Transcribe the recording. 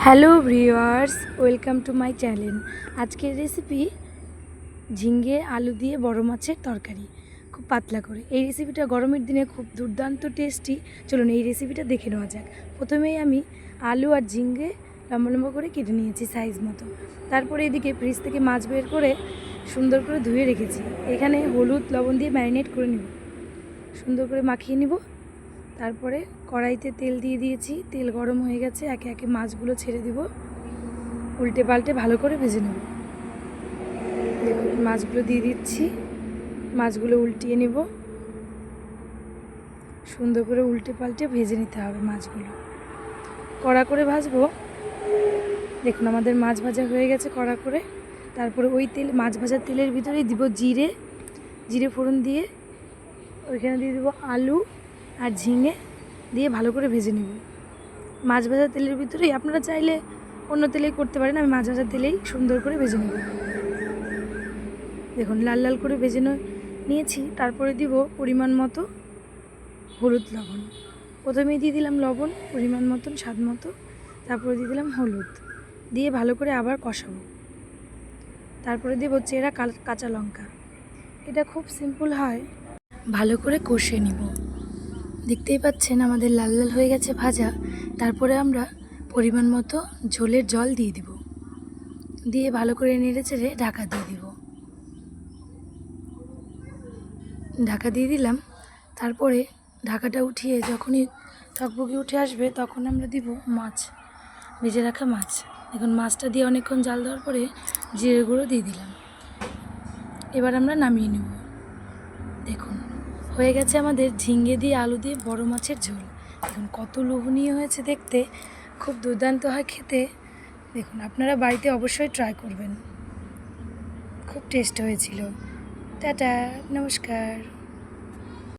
Hello viewers, welcome to my channel. আজকের recipe ঝিঙ্গে আলু দিয়ে বড় মাছের তরকারি, খুব পাতলা করে। এই রেসিপিটা গরমের দিনে খুব দুর্দান্ত টেস্টি। চলুন এই রেসিপিটা দেখে নেওয়া যাক। প্রথমেই আমি আলু আর ঝিঙ্গে লম্বা লম্বা করে কেটে নিয়েছি সাইজ মতো। তারপরে এদিকে ফ্রিজ থেকে মাছ বের করে সুন্দর করে ধুয়ে রেখেছি। এখানে হলুদ লবণ দিয়ে ম্যারিনেট করে নেব, সুন্দর করে মাখিয়ে নিব। তারপরে কড়াইতে তেল দিয়ে দিয়েছি, তেল গরম হয়ে গেছে। একে একে মাছগুলো ছেড়ে দিব, উল্টে পাল্টে ভালো করে ভেজে নেব। দেখুন মাছগুলো দিয়ে দিচ্ছি, মাছগুলো উল্টিয়ে নেব। সুন্দর করে উল্টে পাল্টে ভেজে নিতে হবে মাছগুলো, কড়া করে ভাজবো। দেখুন আমাদের মাছ ভাজা হয়ে গেছে কড়া করে। তারপরে ওই তেল, মাছ ভাজার তেলের ভিতরেই দিব জিরে ফোড়ন দিয়ে ওইখানে দিয়ে দেবো আলু আর ঝিঙে দিয়ে ভালো করে ভেজে নেব মাছ ভাজার তেলের ভিতরেই। আপনারা চাইলে অন্য তেলেই করতে পারেন, আমি মাছ ভাজার তেলেই সুন্দর করে ভেজে নেব। দেখুন লাল লাল করে ভেজে নিয়েছি। তারপরে দিব পরিমাণ মতো হলুদ লবণ। প্রথমেই দিয়ে দিলাম লবণ পরিমাণ মতন, স্বাদ মতো। তারপরে দিয়ে দিলাম হলুদ, দিয়ে ভালো করে আবার কষাবো। তারপরে দেবো চেরা কাঁচা লঙ্কা। এটা খুব সিম্পল হয়, ভালো করে কষে নিব। দেখতেই পাচ্ছেন আমাদের লাল লাল হয়ে গেছে ভাজা। তারপরে আমরা পরিমাণ মতো ঝোলের জল দিয়ে দিব, দিয়ে ভালো করে নেড়ে চেড়ে ঢাকা দিয়ে দিব। ঢাকা দিয়ে দিলাম। তারপরে ঢাকাটা উঠিয়ে যখনই টকবগি উঠে আসবে তখন আমরা দিব মাছ, ভেজে রাখা মাছ। এখন মাছটা দিয়ে অনেকক্ষণ জাল দেওয়ার পরে জিরে গুঁড়ো দিয়ে দিলাম। এবার আমরা নামিয়ে নেব। দেখুন হয়ে গেছে আমাদের ঝিঙ্গে দিয়ে আলু দিয়ে বড় মাছের ঝোল। দেখুন কত লোভনীয় হয়েছে দেখতে, খুব দুর্দান্ত হয় খেতে। দেখুন আপনারা বাড়িতে অবশ্যই ট্রাই করবেন, খুব টেস্ট হয়েছিল। টাটা, নমস্কার।